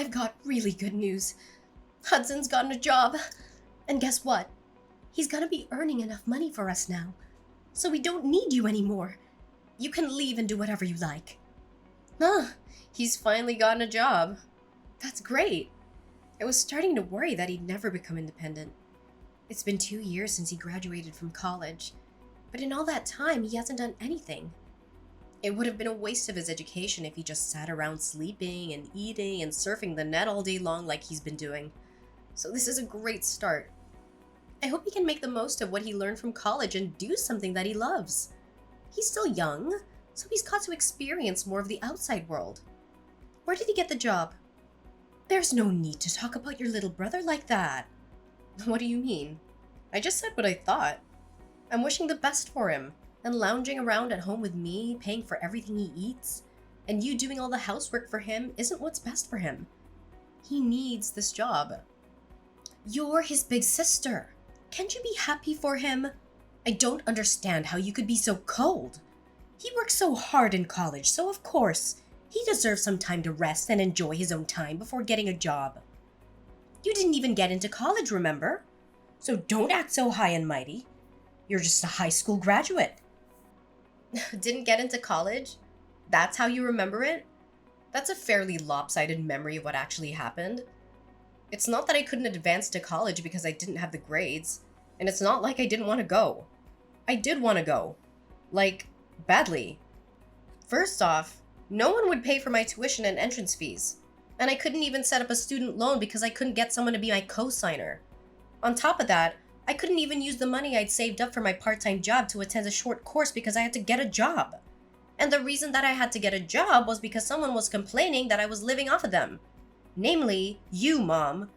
I've got really good news. Hudson's gotten a job. And guess what? He's gonna be earning enough money for us now. So we don't need you anymore. You can leave and do whatever you like. He's finally gotten a job. That's great. I was starting to worry that he'd never become independent. It's been 2 years since he graduated from college, but in all that time, he hasn't done anything. It would have been a waste of his education if he just sat around sleeping and eating and surfing the net all day long like he's been doing. So this is a great start. I hope he can make the most of what he learned from college and do something that he loves. He's still young, so he's got to experience more of the outside world. Where did he get the job? There's no need to talk about your little brother like that. What do you mean? I just said what I thought. I'm wishing the best for him, and lounging around at home with me, paying for everything he eats, and you doing all the housework for him isn't what's best for him. He needs this job. You're his big sister. Can't you be happy for him? I don't understand how you could be so cold. He worked so hard in college, so of course, he deserves some time to rest and enjoy his own time before getting a job. You didn't even get into college, remember? So don't act so high and mighty. You're just a high school graduate. Didn't get into college? That's how you remember it? That's a fairly lopsided memory of what actually happened. It's not that I couldn't advance to college because I didn't have the grades, and it's not like I didn't want to go. I did want to go. Like, badly. First off, no one would pay for my tuition and entrance fees, and I couldn't even set up a student loan because I couldn't get someone to be my co-signer. On top of that, I couldn't even use the money I'd saved up for my part-time job to attend a short course because I had to get a job. And the reason that I had to get a job was because someone was complaining that I was living off of them. Namely, you, Mom.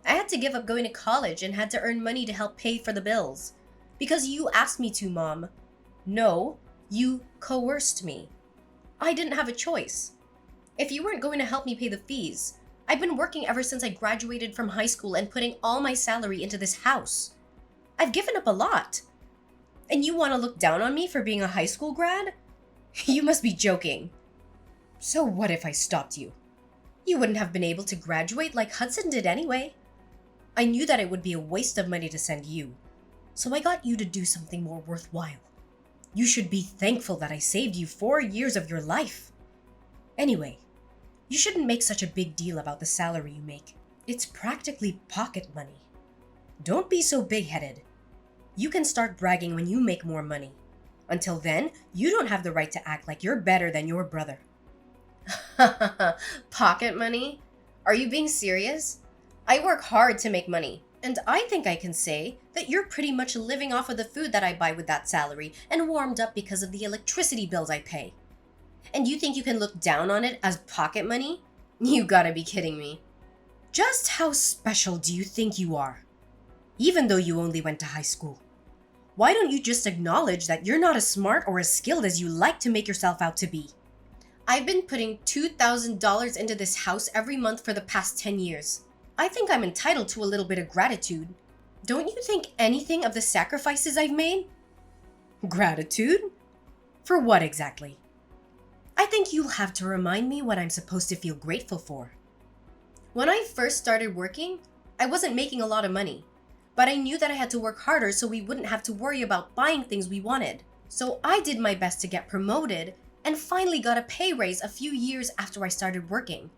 I had to give up going to college and had to earn money to help pay for the bills. Because you asked me to, Mom. No, you coerced me. I didn't have a choice. If you weren't going to help me pay the fees, I've been working ever since I graduated from high school and putting all my salary into this house. I've given up a lot. And you want to look down on me for being a high school grad? You must be joking. So what if I stopped you? You wouldn't have been able to graduate like Hudson did anyway. I knew that it would be a waste of money to send you, so I got you to do something more worthwhile. You should be thankful that I saved you 4 years of your life. Anyway, you shouldn't make such a big deal about the salary you make. It's practically pocket money. Don't be so big-headed. You can start bragging when you make more money. Until then, you don't have the right to act like you're better than your brother. Pocket money? Are you being serious? I work hard to make money, and I think I can say that you're pretty much living off of the food that I buy with that salary and warmed up because of the electricity bills I pay. And you think you can look down on it as pocket money? You gotta be kidding me. Just how special do you think you are? Even though you only went to high school. Why don't you just acknowledge that you're not as smart or as skilled as you like to make yourself out to be? I've been putting $2,000 into this house every month for the past 10 years. I think I'm entitled to a little bit of gratitude. Don't you think anything of the sacrifices I've made? Gratitude? For what exactly? I think you'll have to remind me what I'm supposed to feel grateful for. When I first started working, I wasn't making a lot of money, but I knew that I had to work harder so we wouldn't have to worry about buying things we wanted. So I did my best to get promoted and finally got a pay raise a few years after I started working.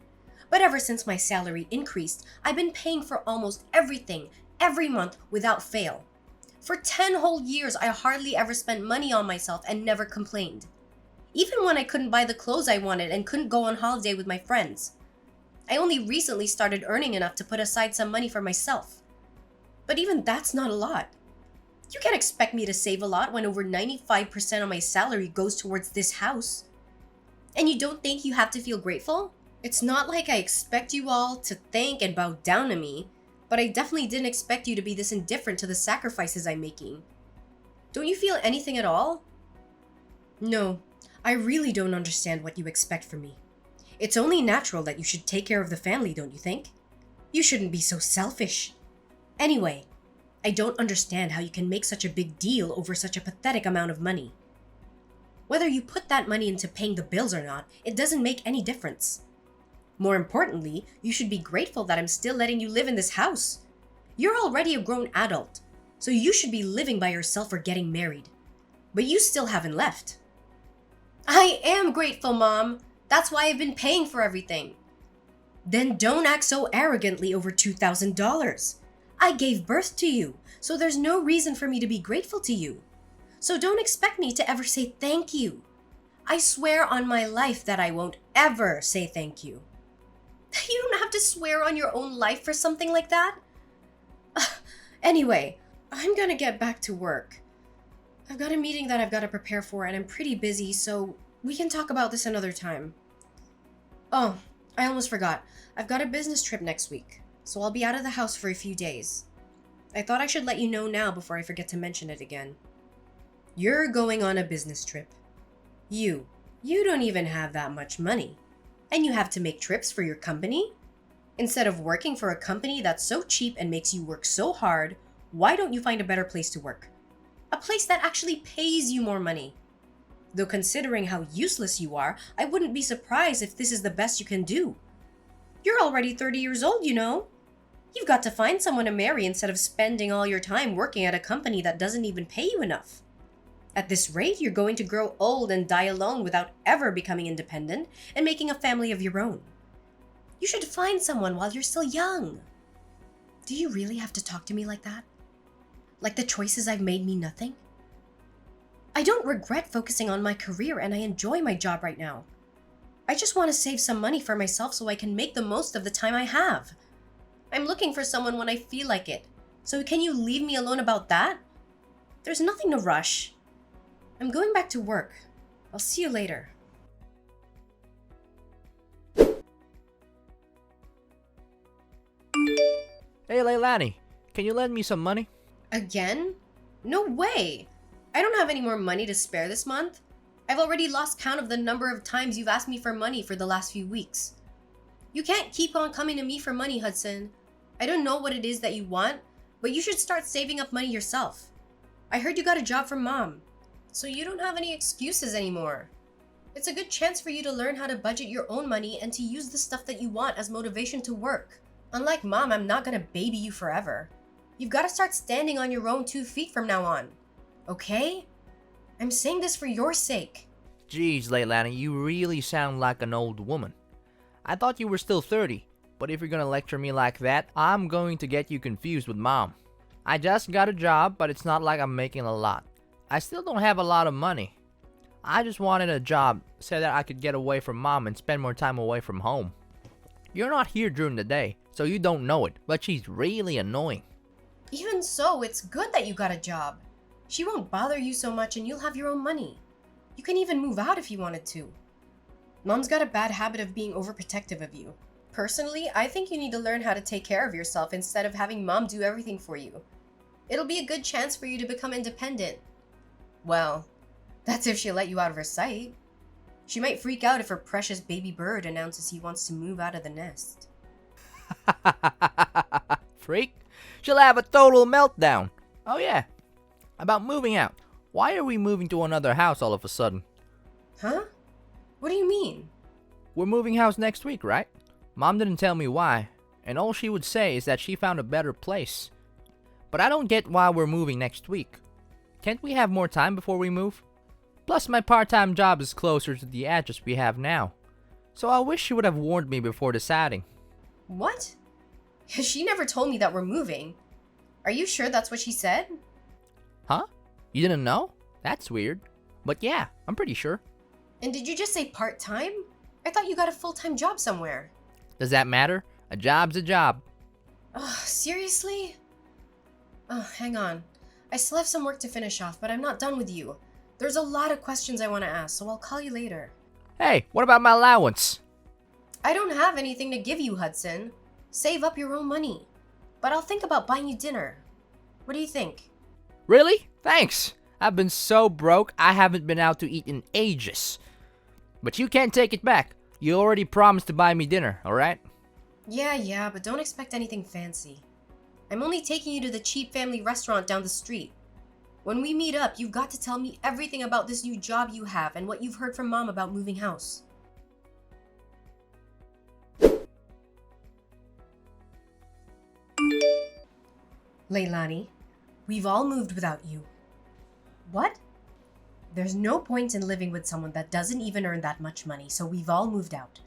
But ever since my salary increased, I've been paying for almost everything every month without fail. For 10 whole years, I hardly ever spent money on myself and never complained. Even when I couldn't buy the clothes I wanted and couldn't go on holiday with my friends. I only recently started earning enough to put aside some money for myself. But even that's not a lot. You can't expect me to save a lot when over 95% of my salary goes towards this house. And you don't think you have to feel grateful? It's not like I expect you all to thank and bow down to me, but I definitely didn't expect you to be this indifferent to the sacrifices I'm making. Don't you feel anything at all? No, I really don't understand what you expect from me. It's only natural that you should take care of the family, don't you think? You shouldn't be so selfish. Anyway, I don't understand how you can make such a big deal over such a pathetic amount of money. Whether you put that money into paying the bills or not, it doesn't make any difference. More importantly, you should be grateful that I'm still letting you live in this house. You're already a grown adult, so you should be living by yourself or getting married. But you still haven't left. I am grateful, Mom. That's why I've been paying for everything. Then don't act so arrogantly over $2,000. I gave birth to you, so there's no reason for me to be grateful to you. So don't expect me to ever say thank you. I swear on my life that I won't ever say thank you. You don't have to swear on your own life for something like that. Anyway, I'm gonna get back to work. I've got a meeting that I've got to prepare for and I'm pretty busy, so we can talk about this another time. Oh, I almost forgot. I've got a business trip next week, so I'll be out of the house for a few days. I thought I should let you know now before I forget to mention it again. You're going on a business trip. You don't even have that much money. And you have to make trips for your company? Instead of working for a company that's so cheap and makes you work so hard, why don't you find a better place to work? A place that actually pays you more money. Though considering how useless you are, I wouldn't be surprised if this is the best you can do. You're already 30 years old, you know. You've got to find someone to marry instead of spending all your time working at a company that doesn't even pay you enough. At this rate, you're going to grow old and die alone without ever becoming independent and making a family of your own. You should find someone while you're still young. Do you really have to talk to me like that? Like the choices I've made mean nothing? I don't regret focusing on my career and I enjoy my job right now. I just want to save some money for myself so I can make the most of the time I have. I'm looking for someone when I feel like it. So can you leave me alone about that? There's nothing to rush. I'm going back to work. I'll see you later. Hey Leilani, can you lend me some money? Again? No way! I don't have any more money to spare this month. I've already lost count of the number of times you've asked me for money for the last few weeks. You can't keep on coming to me for money, Hudson. I don't know what it is that you want, but you should start saving up money yourself. I heard you got a job from Mom, so you don't have any excuses anymore. It's a good chance for you to learn how to budget your own money and to use the stuff that you want as motivation to work. Unlike Mom, I'm not gonna baby you forever. You've got to start standing on your own 2 feet from now on. Okay? I'm saying this for your sake. Jeez, Leilani, you really sound like an old woman. I thought you were still 30, but if you're gonna lecture me like that, I'm going to get you confused with Mom. I just got a job, but it's not like I'm making a lot. I still don't have a lot of money. I just wanted a job so that I could get away from Mom and spend more time away from home. You're not here during the day, so you don't know it, but she's really annoying. Even so, it's good that you got a job. She won't bother you so much and you'll have your own money. You can even move out if you wanted to. Mom's got a bad habit of being overprotective of you. Personally, I think you need to learn how to take care of yourself instead of having Mom do everything for you. It'll be a good chance for you to become independent. Well, that's if she'll let you out of her sight. She might freak out if her precious baby bird announces he wants to move out of the nest. Freak? She'll have a total meltdown. Oh yeah. About moving out. Why are we moving to another house all of a sudden? Huh? What do you mean? We're moving house next week, right? Mom didn't tell me why, and all she would say is that she found a better place. But I don't get why we're moving next week. Can't we have more time before we move? Plus my part-time job is closer to the address we have now. So I wish she would have warned me before deciding. What? She never told me that we're moving. Are you sure that's what she said? Huh? You didn't know? That's weird. But yeah, I'm pretty sure. And did you just say part-time? I thought you got a full-time job somewhere. Does that matter? A job's a job. Oh, seriously? Oh, hang on. I still have some work to finish off, but I'm not done with you. There's a lot of questions I want to ask, so I'll call you later. Hey, what about my allowance? I don't have anything to give you, Hudson. Save up your own money. But I'll think about buying you dinner. What do you think? Really? Thanks. I've been so broke, I haven't been out to eat in ages. But you can't take it back. You already promised to buy me dinner, alright? Yeah, but don't expect anything fancy. I'm only taking you to the cheap family restaurant down the street. When we meet up, you've got to tell me everything about this new job you have and what you've heard from Mom about moving house. Leilani, we've all moved without you. What? There's no point in living with someone that doesn't even earn that much money, so we've all moved out.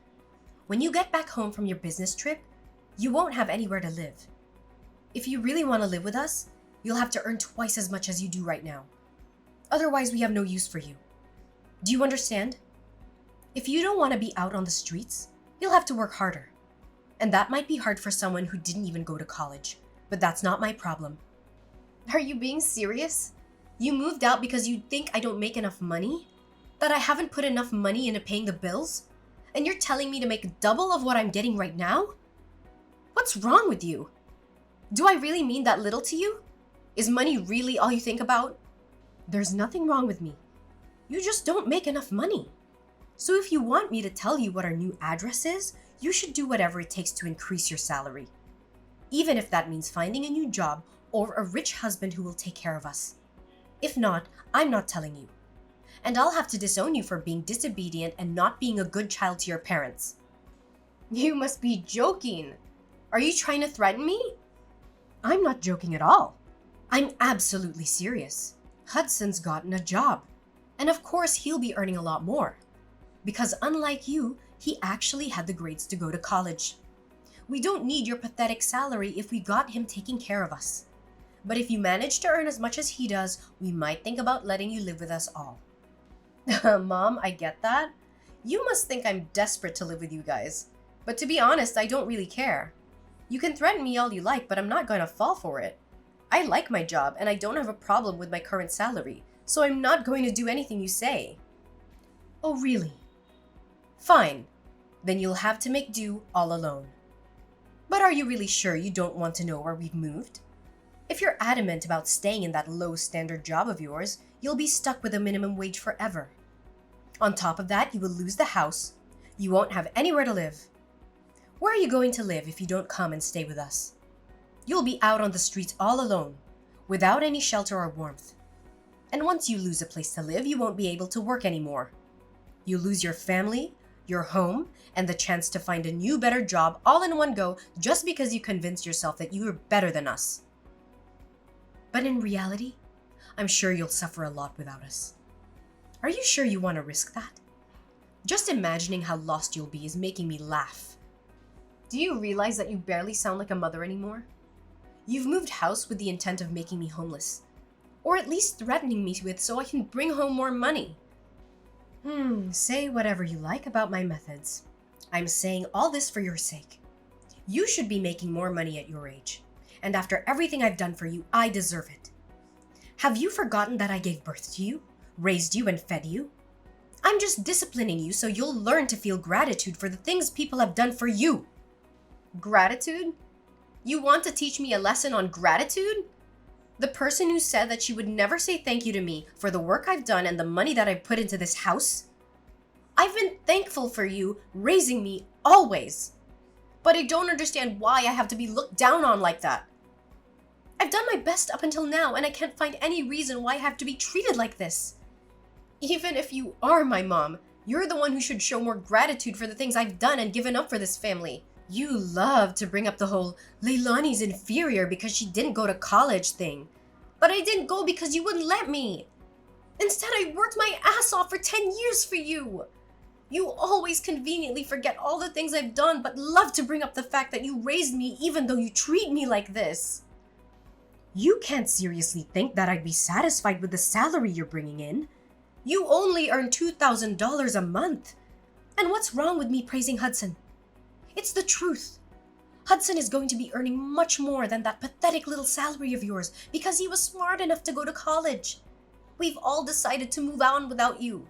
When you get back home from your business trip, you won't have anywhere to live. If you really want to live with us, you'll have to earn twice as much as you do right now. Otherwise, we have no use for you. Do you understand? If you don't want to be out on the streets, you'll have to work harder. And that might be hard for someone who didn't even go to college, but that's not my problem. Are you being serious? You moved out because you think I don't make enough money? That I haven't put enough money into paying the bills? And you're telling me to make double of what I'm getting right now? What's wrong with you? Do I really mean that little to you? Is money really all you think about? There's nothing wrong with me. You just don't make enough money. So if you want me to tell you what our new address is, you should do whatever it takes to increase your salary. Even if that means finding a new job or a rich husband who will take care of us. If not, I'm not telling you. And I'll have to disown you for being disobedient and not being a good child to your parents. You must be joking. Are you trying to threaten me? I'm not joking at all. I'm absolutely serious. Hudson's gotten a job. And of course, he'll be earning a lot more. Because unlike you, he actually had the grades to go to college. We don't need your pathetic salary if we got him taking care of us. But if you manage to earn as much as he does, we might think about letting you live with us all. Mom, I get that. You must think I'm desperate to live with you guys. But to be honest, I don't really care. You can threaten me all you like, but I'm not going to fall for it. I like my job, and I don't have a problem with my current salary, so I'm not going to do anything you say. Oh, really? Fine. Then you'll have to make do all alone. But are you really sure you don't want to know where we've moved? If you're adamant about staying in that low-standard job of yours, you'll be stuck with a minimum wage forever. On top of that, you will lose the house. You won't have anywhere to live. Where are you going to live if you don't come and stay with us? You'll be out on the streets all alone, without any shelter or warmth. And once you lose a place to live, you won't be able to work anymore. You lose your family, your home, and the chance to find a new, better job all in one go just because you convinced yourself that you are better than us. But in reality, I'm sure you'll suffer a lot without us. Are you sure you want to risk that? Just imagining how lost you'll be is making me laugh. Do you realize that you barely sound like a mother anymore? You've moved house with the intent of making me homeless. Or at least threatening me with so I can bring home more money. Say whatever you like about my methods. I'm saying all this for your sake. You should be making more money at your age. And after everything I've done for you, I deserve it. Have you forgotten that I gave birth to you, raised you, and fed you? I'm just disciplining you so you'll learn to feel gratitude for the things people have done for you. Gratitude? You want to teach me a lesson on gratitude? The person who said that she would never say thank you to me for the work I've done and the money that I've put into this house? I've been thankful for you raising me always. But I don't understand why I have to be looked down on like that. I've done my best up until now, and I can't find any reason why I have to be treated like this. Even if you are my mom, you're the one who should show more gratitude for the things I've done and given up for this family. You love to bring up the whole Leilani's inferior because she didn't go to college thing. But I didn't go because you wouldn't let me. Instead, I worked my ass off for 10 years for you. You always conveniently forget all the things I've done, but love to bring up the fact that you raised me even though you treat me like this. You can't seriously think that I'd be satisfied with the salary you're bringing in. You only earn $2,000 a month. And what's wrong with me praising Hudson? It's the truth. Hudson is going to be earning much more than that pathetic little salary of yours because he was smart enough to go to college. We've all decided to move on without you.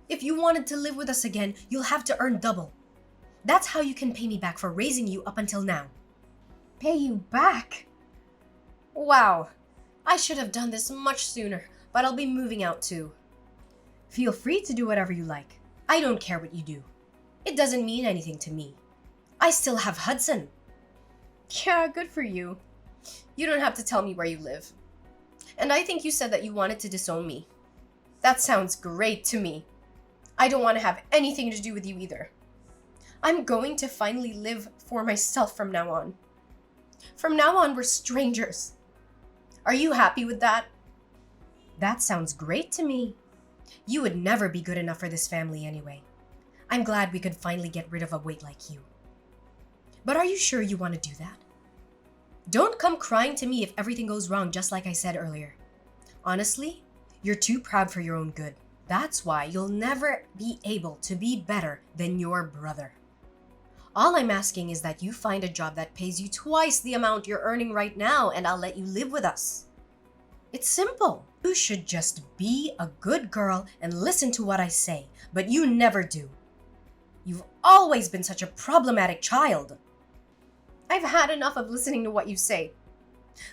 If you wanted to live with us again, you'll have to earn double. That's how you can pay me back for raising you up until now. Pay you back? Wow. I should have done this much sooner, but I'll be moving out too. Feel free to do whatever you like. I don't care what you do. It doesn't mean anything to me. I still have Hudson. Yeah, good for you. You don't have to tell me where you live. And I think you said that you wanted to disown me. That sounds great to me. I don't want to have anything to do with you either. I'm going to finally live for myself from now on. From now on, we're strangers. Are you happy with that? That sounds great to me. You would never be good enough for this family anyway. I'm glad we could finally get rid of a weight like you. But are you sure you want to do that? Don't come crying to me if everything goes wrong, just like I said earlier. Honestly, you're too proud for your own good. That's why you'll never be able to be better than your brother. All I'm asking is that you find a job that pays you twice the amount you're earning right now, and I'll let you live with us. It's simple. You should just be a good girl and listen to what I say, but you never do. You've always been such a problematic child. I've had enough of listening to what you say.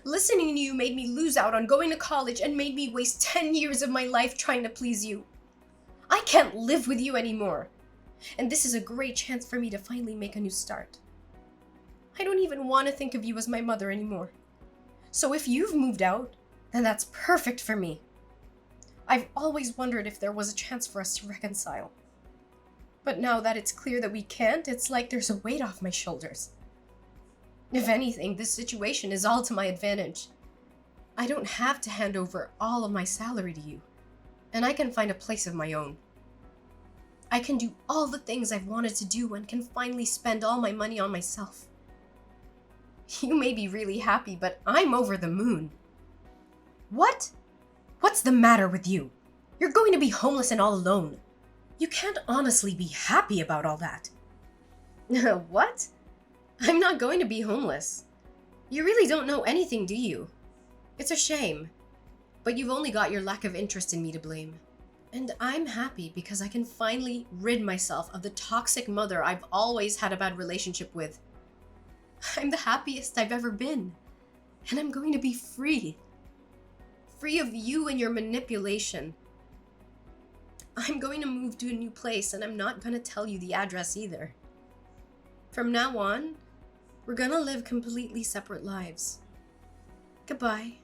Listening to you made me lose out on going to college and made me waste 10 years of my life trying to please you. I can't live with you anymore. And this is a great chance for me to finally make a new start. I don't even want to think of you as my mother anymore. So if you've moved out, then that's perfect for me. I've always wondered if there was a chance for us to reconcile. But now that it's clear that we can't, it's like there's a weight off my shoulders. If anything, this situation is all to my advantage. I don't have to hand over all of my salary to you, and I can find a place of my own. I can do all the things I've wanted to do and can finally spend all my money on myself. You may be really happy, but I'm over the moon. What? What's the matter with you? You're going to be homeless and all alone. You can't honestly be happy about all that. What? I'm not going to be homeless. You really don't know anything, do you? It's a shame. But you've only got your lack of interest in me to blame. And I'm happy because I can finally rid myself of the toxic mother I've always had a bad relationship with. I'm the happiest I've ever been. And I'm going to be free. Free of you and your manipulation. I'm going to move to a new place and I'm not going to tell you the address either. From now on, we're going to live completely separate lives. Goodbye.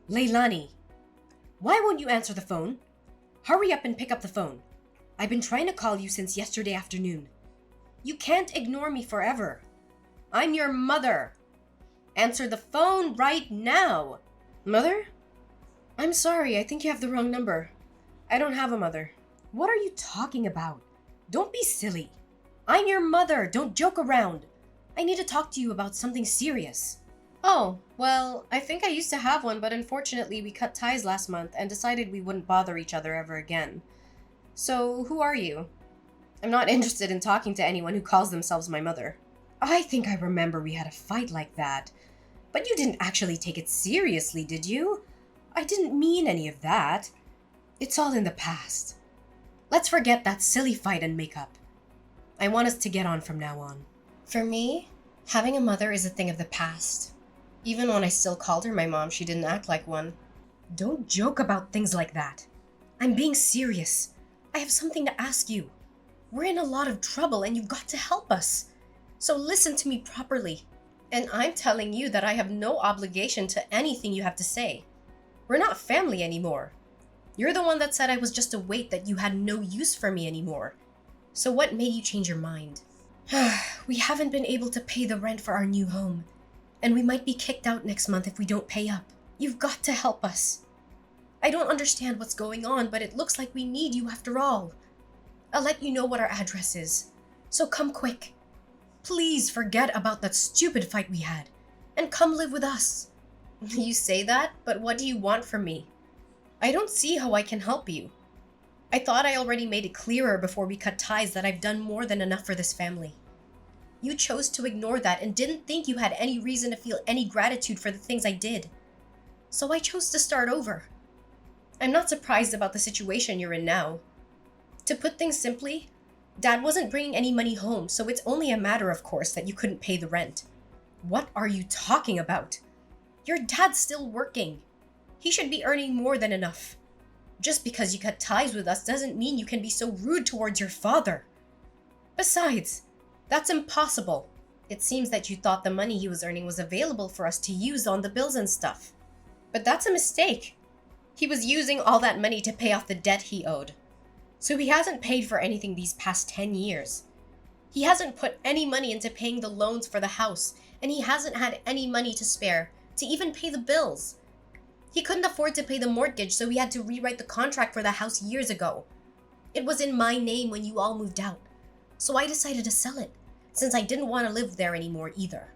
Leilani, why won't you answer the phone? Hurry up and pick up the phone. I've been trying to call you since yesterday afternoon. You can't ignore me forever. I'm your mother. Answer the phone right now. Mother? I'm sorry, I think you have the wrong number. I don't have a mother. What are you talking about? Don't be silly. I'm your mother. Don't joke around. I need to talk to you about something serious. Oh, well, I think I used to have one, but unfortunately we cut ties last month and decided we wouldn't bother each other ever again. So, who are you? I'm not interested in talking to anyone who calls themselves my mother. I think I remember we had a fight like that. But you didn't actually take it seriously, did you? I didn't mean any of that. It's all in the past. Let's forget that silly fight and make up. I want us to get on from now on. For me, having a mother is a thing of the past. Even when I still called her my mom, she didn't act like one. Don't joke about things like that. I'm being serious. I have something to ask you. We're in a lot of trouble and you've got to help us. So listen to me properly. And I'm telling you that I have no obligation to anything you have to say. We're not family anymore. You're the one that said I was just a weight, that you had no use for me anymore. So what made you change your mind? We haven't been able to pay the rent for our new home. And we might be kicked out next month if we don't pay up. You've got to help us. I don't understand what's going on, but it looks like we need you after all. I'll let you know what our address is. So come quick. Please forget about that stupid fight we had. And come live with us. You say that, but what do you want from me? I don't see how I can help you. I thought I already made it clearer before we cut ties that I've done more than enough for this family. You chose to ignore that and didn't think you had any reason to feel any gratitude for the things I did. So I chose to start over. I'm not surprised about the situation you're in now. To put things simply, Dad wasn't bringing any money home, so it's only a matter of course that you couldn't pay the rent. What are you talking about? Your dad's still working. He should be earning more than enough. Just because you cut ties with us doesn't mean you can be so rude towards your father. Besides, that's impossible. It seems that you thought the money he was earning was available for us to use on the bills and stuff. But that's a mistake. He was using all that money to pay off the debt he owed. So he hasn't paid for anything these past 10 years. He hasn't put any money into paying the loans for the house, and he hasn't had any money to spare to even pay the bills. He couldn't afford to pay the mortgage, so he had to rewrite the contract for the house years ago. It was in my name when you all moved out, so I decided to sell it, since I didn't want to live there anymore either.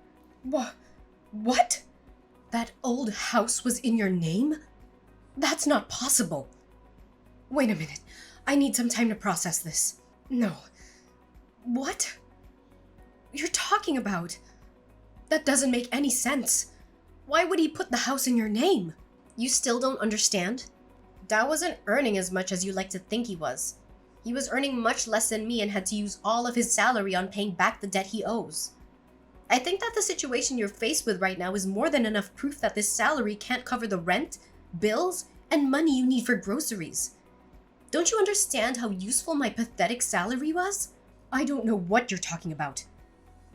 What? That old house was in your name? That's not possible. Wait a minute. I need some time to process this. No. What? You're talking about? That doesn't make any sense. Why would he put the house in your name? You still don't understand? Dad wasn't earning as much as you like to think he was. He was earning much less than me and had to use all of his salary on paying back the debt he owes. I think that the situation you're faced with right now is more than enough proof that this salary can't cover the rent, bills, and money you need for groceries. Don't you understand how useful my pathetic salary was? I don't know what you're talking about.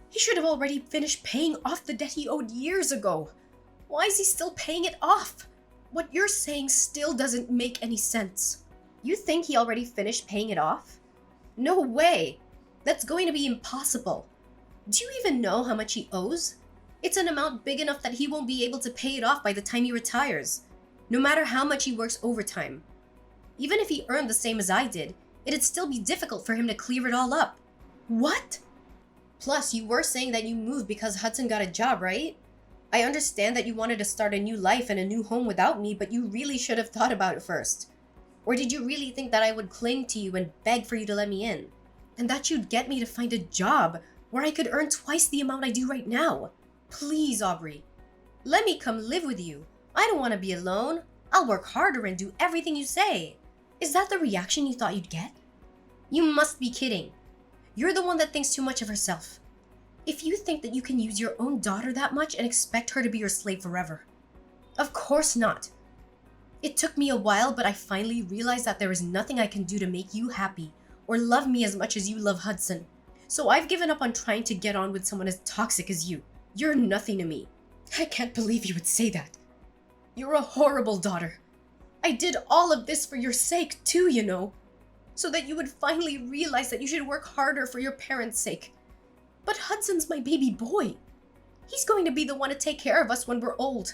He should have already finished paying off the debt he owed years ago. Why is he still paying it off? What you're saying still doesn't make any sense. You think he already finished paying it off? No way! That's going to be impossible. Do you even know how much he owes? It's an amount big enough that he won't be able to pay it off by the time he retires, no matter how much he works overtime. Even if he earned the same as I did, it'd still be difficult for him to clear it all up. What? Plus, you were saying that you moved because Hudson got a job, right? I understand that you wanted to start a new life and a new home without me, but you really should have thought about it first. Or did you really think that I would cling to you and beg for you to let me in? And that you'd get me to find a job where I could earn twice the amount I do right now? Please, Aubrey. Let me come live with you. I don't want to be alone. I'll work harder and do everything you say. Is that the reaction you thought you'd get? You must be kidding. You're the one that thinks too much of herself. If you think that you can use your own daughter that much and expect her to be your slave forever. Of course not. It took me a while, but I finally realized that there is nothing I can do to make you happy or love me as much as you love Hudson. So I've given up on trying to get on with someone as toxic as you. You're nothing to me. I can't believe you would say that. You're a horrible daughter. I did all of this for your sake too, you know. So that you would finally realize that you should work harder for your parents' sake. But Hudson's my baby boy. He's going to be the one to take care of us when we're old.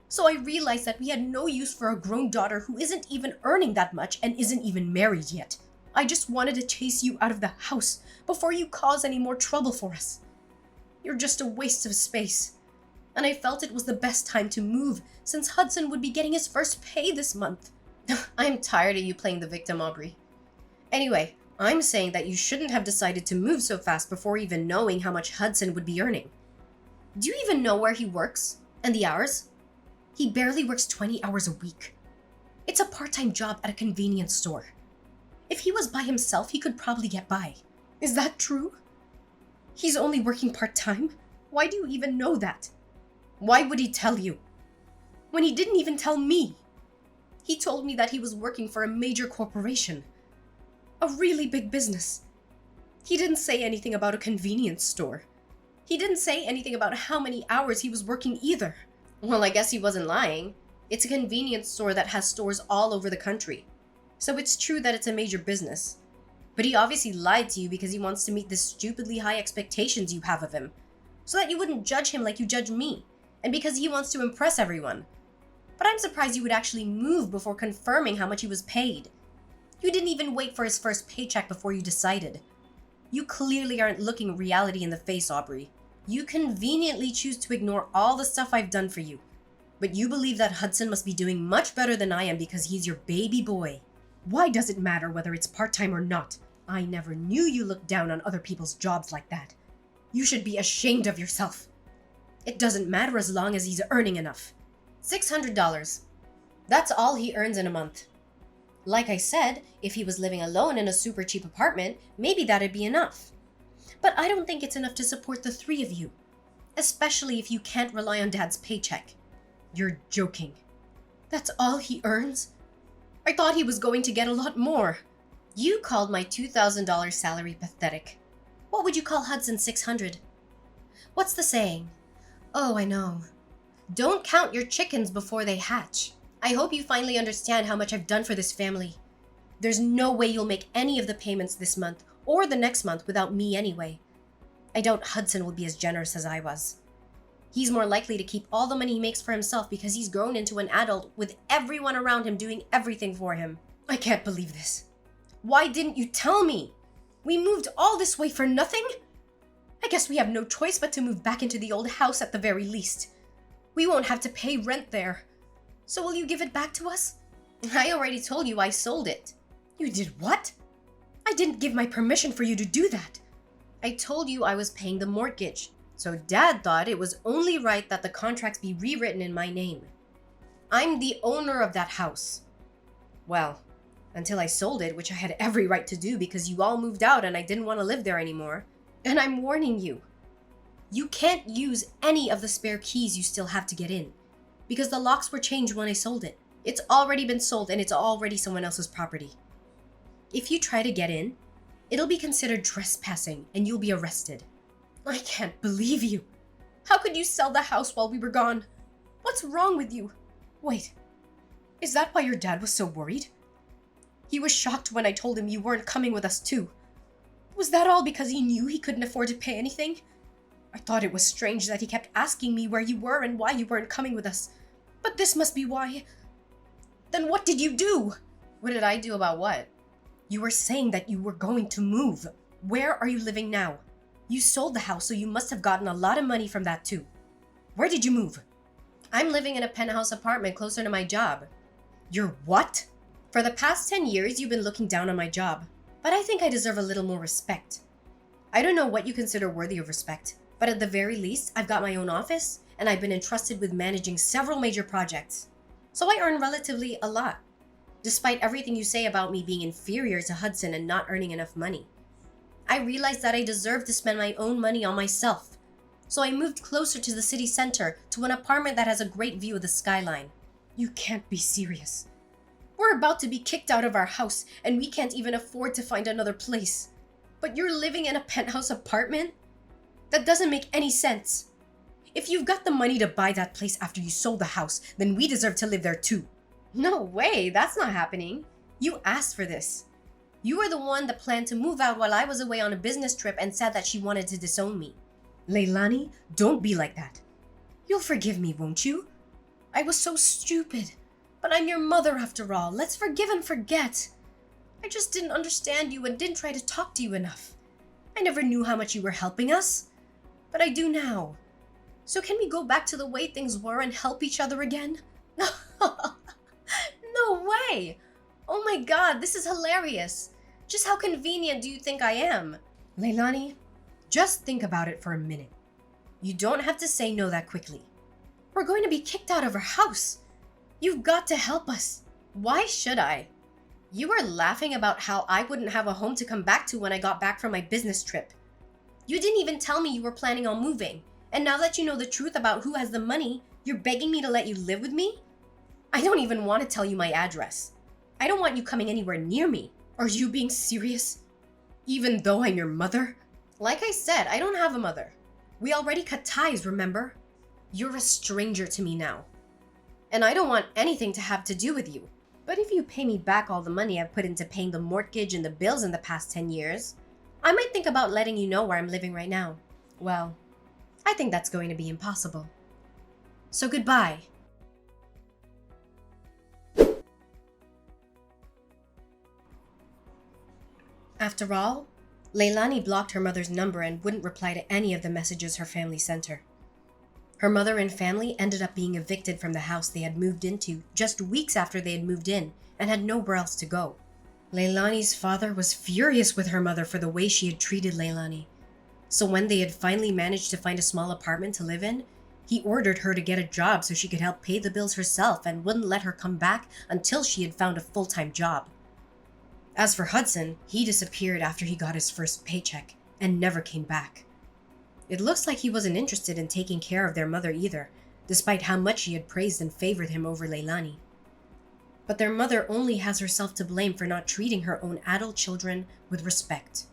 So I realized that we had no use for a grown daughter who isn't even earning that much and isn't even married yet. I just wanted to chase you out of the house before you cause any more trouble for us. You're just a waste of space. And I felt it was the best time to move since Hudson would be getting his first pay this month. I'm tired of you playing the victim, Aubrey. Anyway, I'm saying that you shouldn't have decided to move so fast before even knowing how much Hudson would be earning. Do you even know where he works? And the hours? He barely works 20 hours a week. It's a part-time job at a convenience store. If he was by himself, he could probably get by. Is that true? He's only working part-time? Why do you even know that? Why would he tell you? When he didn't even tell me. He told me that he was working for a major corporation. A really big business. He didn't say anything about a convenience store. He didn't say anything about how many hours he was working either. Well, I guess he wasn't lying. It's a convenience store that has stores all over the country. So it's true that it's a major business. But he obviously lied to you because he wants to meet the stupidly high expectations you have of him. So that you wouldn't judge him like you judge me. And because he wants to impress everyone. But I'm surprised you would actually move before confirming how much he was paid. You didn't even wait for his first paycheck before you decided. You clearly aren't looking reality in the face, Aubrey. You conveniently choose to ignore all the stuff I've done for you. But you believe that Hudson must be doing much better than I am because he's your baby boy. Why does it matter whether it's part-time or not? I never knew you looked down on other people's jobs like that. You should be ashamed of yourself. It doesn't matter as long as he's earning enough. $600. That's all he earns in a month. Like I said, if he was living alone in a super cheap apartment, maybe that'd be enough. But I don't think it's enough to support the three of you. Especially if you can't rely on Dad's paycheck. You're joking. That's all he earns? I thought he was going to get a lot more. You called my $2,000 salary pathetic. What would you call Hudson's $600? What's the saying? Oh, I know. Don't count your chickens before they hatch. I hope you finally understand how much I've done for this family. There's no way you'll make any of the payments this month or the next month without me anyway. I doubt Hudson will be as generous as I was. He's more likely to keep all the money he makes for himself because he's grown into an adult with everyone around him doing everything for him. I can't believe this. Why didn't you tell me? We moved all this way for nothing? I guess we have no choice but to move back into the old house at the very least. We won't have to pay rent there. So will you give it back to us? I already told you I sold it. You did what? I didn't give my permission for you to do that. I told you I was paying the mortgage. So Dad thought it was only right that the contracts be rewritten in my name. I'm the owner of that house. Well, until I sold it, which I had every right to do because you all moved out and I didn't want to live there anymore. And I'm warning you, you can't use any of the spare keys you still have to get in because the locks were changed when I sold it. It's already been sold and it's already someone else's property. If you try to get in, it'll be considered trespassing and you'll be arrested. I can't believe you. How could you sell the house while we were gone? What's wrong with you? Wait, is that why your dad was so worried? He was shocked when I told him you weren't coming with us too. Was that all because he knew he couldn't afford to pay anything? I thought it was strange that he kept asking me where you were and why you weren't coming with us. But this must be why. Then what did you do? What did I do about what? You were saying that you were going to move. Where are you living now? You sold the house, so you must have gotten a lot of money from that too. Where did you move? I'm living in a penthouse apartment closer to my job. You're what? For the past 10 years, you've been looking down on my job, but I think I deserve a little more respect. I don't know what you consider worthy of respect, but at the very least, I've got my own office, and I've been entrusted with managing several major projects. So I earn relatively a lot, despite everything you say about me being inferior to Hudson and not earning enough money. I realized that I deserve to spend my own money on myself, so I moved closer to the city center to an apartment that has a great view of the skyline. You can't be serious. We're about to be kicked out of our house, and we can't even afford to find another place. But you're living in a penthouse apartment? That doesn't make any sense. If you've got the money to buy that place after you sold the house, then we deserve to live there too. No way, that's not happening. You asked for this. You were the one that planned to move out while I was away on a business trip and said that she wanted to disown me. Leilani, don't be like that. You'll forgive me, won't you? I was so stupid. But I'm your mother after all. Let's forgive and forget. I just didn't understand you and didn't try to talk to you enough. I never knew how much you were helping us. But I do now. So can we go back to the way things were and help each other again? No way! Oh my god, this is hilarious. Just how convenient do you think I am? Leilani, just think about it for a minute. You don't have to say no that quickly. We're going to be kicked out of our house. You've got to help us. Why should I? You were laughing about how I wouldn't have a home to come back to when I got back from my business trip. You didn't even tell me you were planning on moving. And now that you know the truth about who has the money, you're begging me to let you live with me? I don't even want to tell you my address. I don't want you coming anywhere near me. Are you being serious? Even though I'm your mother? Like I said, I don't have a mother. We already cut ties, remember? You're a stranger to me now. And I don't want anything to have to do with you. But if you pay me back all the money I've put into paying the mortgage and the bills in the past 10 years, I might think about letting you know where I'm living right now. Well, I think that's going to be impossible. So goodbye. After all, Leilani blocked her mother's number and wouldn't reply to any of the messages her family sent her. Her mother and family ended up being evicted from the house they had moved into just weeks after they had moved in and had nowhere else to go. Leilani's father was furious with her mother for the way she had treated Leilani. So when they had finally managed to find a small apartment to live in, he ordered her to get a job so she could help pay the bills herself and wouldn't let her come back until she had found a full-time job. As for Hudson, he disappeared after he got his first paycheck and never came back. It looks like he wasn't interested in taking care of their mother either, despite how much she had praised and favored him over Leilani. But their mother only has herself to blame for not treating her own adult children with respect.